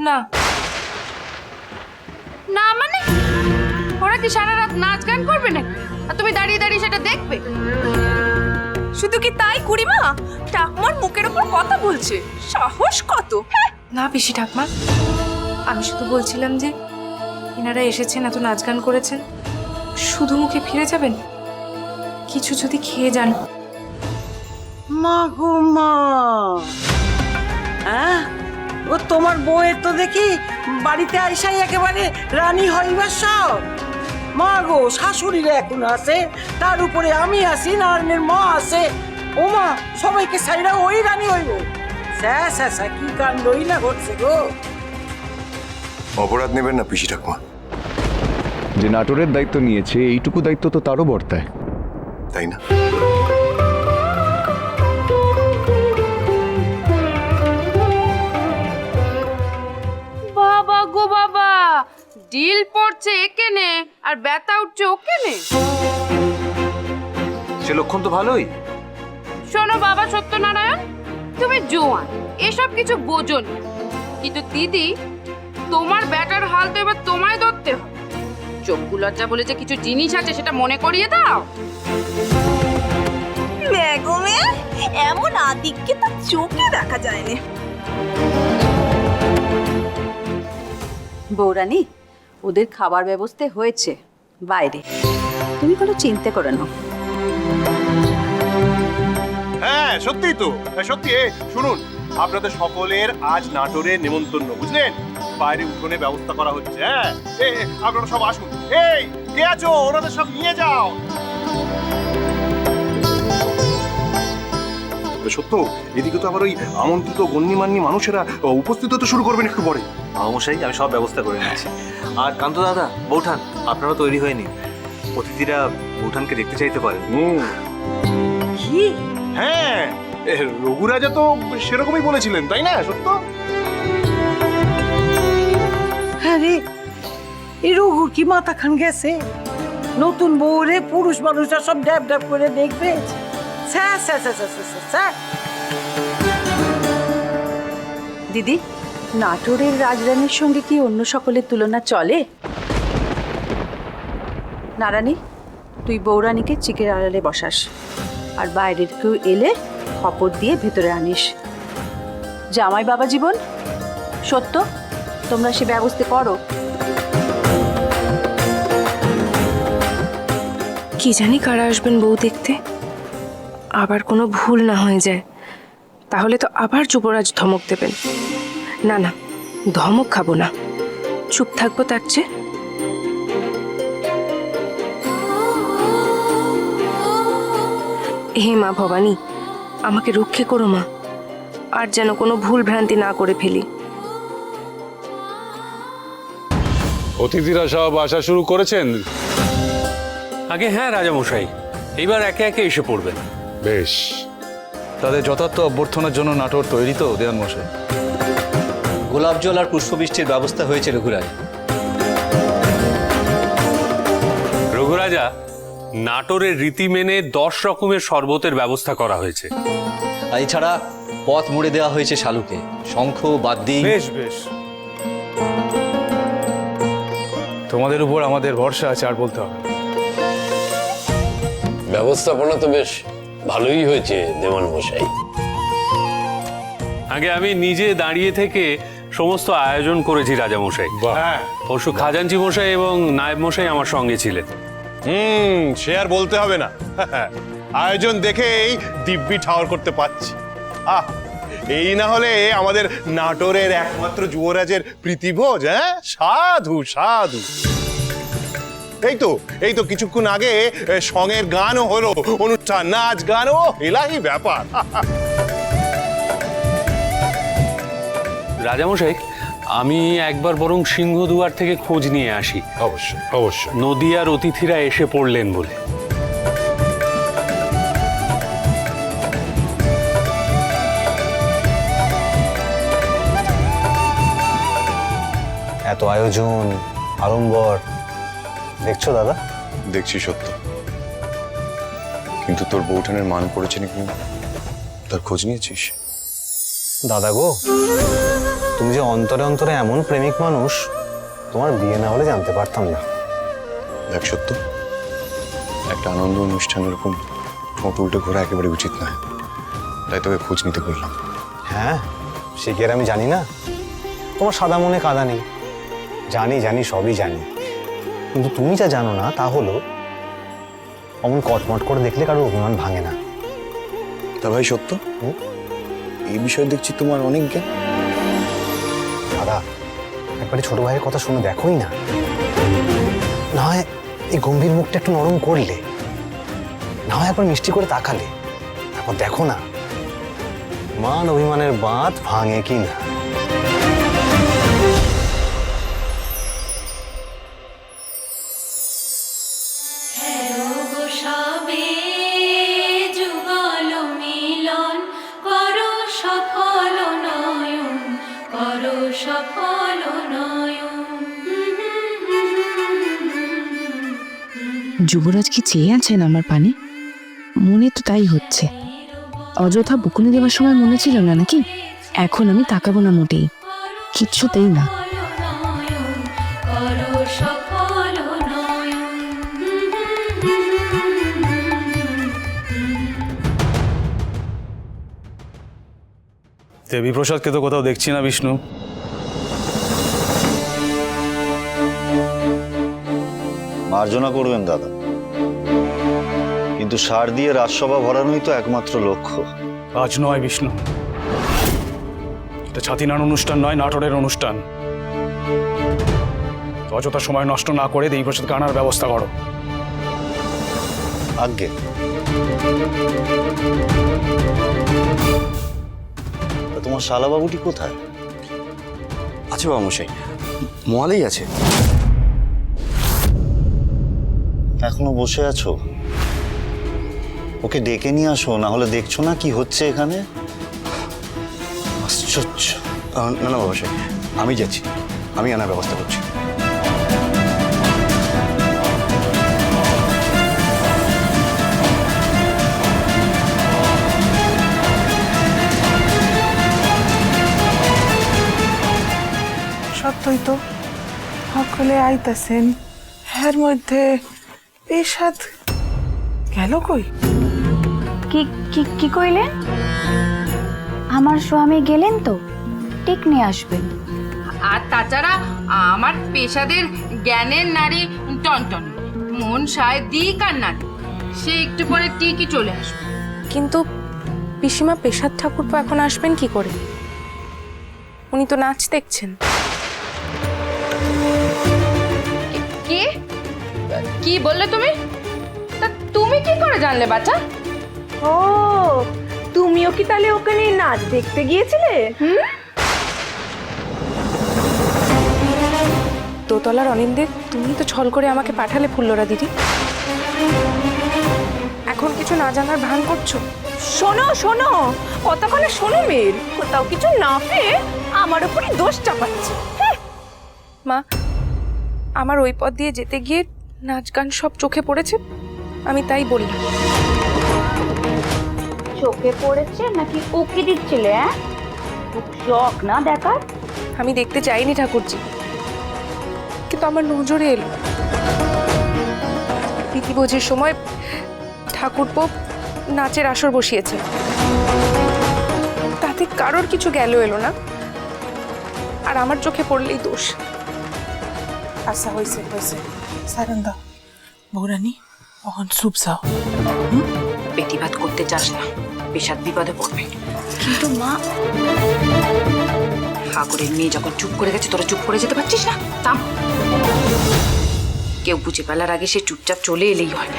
না না মানে ওরা কি সারা রাত নাচ গান করবে নাকি আর তুমি দাঁড়িয়ে দাঁড়িয়ে সেটা দেখবে? শুধু কি তাই খুড়িমা, ঠাকুমার মুখের ওপর কথা বলছে, সাহস কত! না পিসি ঠাকুমা, আমি শুধু বলছিলাম যে এনারা এসেছেন, এত নাচ গান করেছেন, শুধু মুখে ফিরে যাবেন? কিছু যদি খেয়ে যান। মা গো মা, হ্যাঁ ও তোমার বউয়ের তো দেখি বাড়িতে আইসাই একেবারে রানী হইবার সব। মা গো, শাশুড়িরা এখন আছে, তার উপরে আমি আছি, নারায়ণের মা আছে। ও মা, সবাইকে সাইরা ওই রানী হইব? স্যা কি কাণ্ডই না ঘটছে গো। অপরাধ নেবেন না পিসি ঠাকুমা। যে নাটোরের দায়িত্ব নিয়েছে এইটুকু দায়িত্ব তো তারও বর্তায়, তাই না? বাবা গো বাবা, ডিল পড়ছে একেনে আর ব্যথা উঠছে ওকেনে। সে লক্ষণ তো ভালোই। শোনো বাবা সত্যনারায়ণ, তুমি জোয়ান, এসব কিছু বোঝো না, কিন্তু দিদি তোমার ব্যাটার হাল তো এবার তোমায় ধরতে হবে। চক্ষু লজ্জা বলে যে কিছু জিনিস আছে সেটা মনে করিয়ে দাও। মেঘমে এমন আদিককে তার চোখে দেখা যায়নি। বৌরানী, ওদের খাবার ব্যবস্থা হয়েছে বাইরে, তুমি কোনো চিন্তা করো না। হ্যাঁ সত্যি তো, সত্যি। শুনুন, আপনাদের সকলের আজ নাটোরের নেমন্তন্ন, বুঝলেন? বাইরে উঠোনে ব্যবস্থা করা হচ্ছে। হ্যাঁ, আপনারা সব আসুন। এই কে আছো, ওনাদের সব নিয়ে যাও। সত্য, এদিকে তো আবার ওই আমন্ত্রিত গণ্যমান্য মানুষেরা উপস্থিত হতে শুরু করবেন একটু পরে। মশাই, আমি সব ব্যবস্থা করে নিয়েছি। আর কান্ত দাদা, বৌঠান, আপনারা তৈরি হয়ে নিন। অতিথিরা বৌঠানকে দেখতে চাইতে পারেন। কি? হ্যাঁ, রঘুরাজা তো সেরকমই বলেছিলেন, তাই না সত্য? হ্যাঁ রে, এই রঘুর কি মাথা খান গেছে? নতুন বউরে পুরুষ মানুষরা সব ড্যাব ড্যাব করে দেখবে। দিদি, নাটোরের রাজরানীর সঙ্গে কি অন্য সকলের তুলনা চলে? নারানী, তুই বৌরানীকে চিকের আড়ালে বসাস, আর বাইরের কেউ এলে খপর দিয়ে ভেতরে আনিস। জামাই বাবা জীবন, সত্য, তোমরা সে ব্যবস্থা করো। কি জানি কারা আসবেন বউ দেখতে, আবার কোনো ভুল না হয়ে যায়, তাহলে তো আবার যুবরাজ ধমক দেবেন। না না, ধমক খাবো না, চুপ থাকবো তার চেয়ে। হে মা ভবানী, আমাকে রক্ষে করো মা, আর যেন কোনো ভুল ভ্রান্তি না করে ফেলি। অতিথিরা সব আসা শুরু করেছেন? আগে হ্যাঁ রাজামশাই, এইবার একে একে এসে পড়বেন। বেশ, তাদের যথার্থ অভ্যর্থনার জন্য নাটোর তৈরি তো দেওয়ান মশাই? গোলাপ জল আর পুষ্পবৃষ্টির ব্যবস্থা হয়েছে রঘুরাজ। রঘুরাজা, নাটোরের রীতি মেনে 10 রকমের শরবতের ব্যবস্থা করা হয়েছে। আর এছাড়া পথ মুড়ে দেওয়া হয়েছে শালুকে, শঙ্খ বাদ্যি। বেশ বেশ, তোমাদের উপর আমাদের ভরসা আছে, আর বলতে হবে। ব্যবস্থাপনা তো বেশ ভালোই হয়েছে দেওয়ান মশাই। আগে আমি নিজে দাঁড়িয়ে থেকে সমস্ত আয়োজন করেছি রাজামশাই। হ্যাঁ, পরশু খাজাঞ্চি মশাই এবং নায়েব মশাই আমার সঙ্গে ছিলেন। সে আর বলতে হবে না। আয়োজন দেখেই দিব্যি ঠাওর করতে পারছি। এই না হলে আমাদের নাটোরের একমাত্র যুবরাজের প্রীতিভোজ। হ্যাঁ, সাধু সাধু। এই তো কিছুক্ষণ আগে সঙ্গের গানও হলো, অনুষ্ঠান, নাচ গানও, এলাহি ব্যাপার। রাজামশাই, আমি একবার বরং সিংহদুয়ার থেকে খোঁজ নিয়ে আসি। অবশ্যই অবশ্যই। নদিয়ার অতিথিরা এসে পড়লেন বলে। এত আয়োজন, আড়ম্বর, দেখছো দাদা? দেখছি সত্য, কিন্তু তোর বউঠানের মান পড়েছে নাকি তার খোঁজ নিয়েছিস? দাদা গো, তুমি যে অন্তরে অন্তরে এমন প্রেমিক মানুষ, তোমার বিয়ে না হলে জানতে পারতাম না। দেখ সত্য, একটা আনন্দ অনুষ্ঠান এরকম ঠোঁট উল্টে ঘোরা একেবারে উচিত নয়, তাই তোকে খোঁজ নিতে বললাম। হ্যাঁ, সে কি আর আমি জানি না? তোমার সাদা মনে কাদা নেই। জানি জানি, সবই জানি, কিন্তু তুমি যা জানো না তা হলো অমন কটমট করে দেখলে কারো অভিমান ভাঙে না। তা ভাই সত্য, এই বিষয়ে দেখছি তোমার অনেক জ্ঞান। দাদা, একবারে ছোট ভাইয়ের কথা শুনে দেখোই না, না হয় এই গম্ভীর মুখটা একটু নরম করলে, না হয় একবার মিষ্টি করে তাকালে, তারপর দেখো না মান অভিমানের বাঁধ ভাঙে কি না। যুবরাজ কি চেয়ে আছেন আমার পানে? মনে তো তাই হচ্ছে। অযথা বকুনি দেওয়ার সময় মনে ছিল না নাকি? এখন আমি তাকাবো না মোটেই, কিচ্ছুতেই না। দেবীপ্রসাদকে তো কোথাও দেখছি না বিষ্ণু। মার্জনা করবেন দাদা, কিন্তু সার দিয়ে রাজসভা ভরানোই তো একমাত্র লক্ষ্য। আজ নয় বিষ্ণু, এটা ছাতিনার অনুষ্ঠান নয়, নাটোরের অনুষ্ঠান। অযথা সময় নষ্ট না করে দেবীপ্রসাদকে আনার ব্যবস্থা করো। আজ্ঞে। তা তোমার শালাবাবুটি কোথায়? আছে বাবুমশাই, মহালেই আছে। এখনো বসে আছো? ওকে ডেকে নিয়ে আসো, না হলে দেখছো না কি হচ্ছে এখানে। আশ্চর্য। না না বাবুমশাই, আমি যাচ্ছি, আমি আনার ব্যবস্থা করছি। সত্যই তো সকলে আইতাছেন, এর মধ্যে পেশাদ গেল কই? কি কি কি কইলেন? আমার স্বামী গেলেন তো, ঠিক নিয়ে আসবেন। আর তাছাড়া আমার পেশাদের জ্ঞানের নারী টনটন, মন সায় দিক আর নারী, সে একটু পরে ঠিকই চলে আসবে। কিন্তু পিসিমা পেশাদ ঠাকুরপো এখন আসবেন কি করে? উনি তো নাচ দেখছেন। কি কি বললে তুমি? তা তুমি কি করে জানলে বাচ্চা? ও, তুমিও কি তাহলে ওখানে নাচ দেখতে গিয়েছিলে? দোতলার অনিন্দের তুমি তো ছল করে আমাকে পাঠালে ফুল্লরা দিদি, এখন কিছু না জানার ভান করছো? শোনো শোনো, কতক্ষণে শোনো মেয়ের, কোথাও কিছু না পেয়ে আমার উপরই দোষ চাপাচ্ছে। মা, আমার ওই পথ দিয়ে যেতে গিয়ে নাচ গান সব চোখে পড়েছে, আমি তাই বললাম। চোখে পড়েছে নাকি ওকে দিচ্ছিলে? শখ না দেখার? আমি দেখতে চাইনি ঠাকুরজি, কিন্তু আমার নজরে এলো প্রীতিভোজের সময় ঠাকুরপো নাচের আসর বসিয়েছে। তাতে কারোর কিছু গেল এলো না, আর আমার চোখে পড়লেই দোষ। আচ্ছা হয়েছে হয়েছে, সারণ দাও বৌরানী, অহন সুপ যাও। প্রতিবাদ করতে চাস না, পেশাদ বিপদে পড়বে। কিন্তু মা, ঠাকুরের মেয়ে যখন চুপ করে গেছে, তোরা চুপ করে যেতে পারছিস না? থাম। কেউ বুঝে ফেলার আগে সে চুপচাপ চলে এলেই হয়।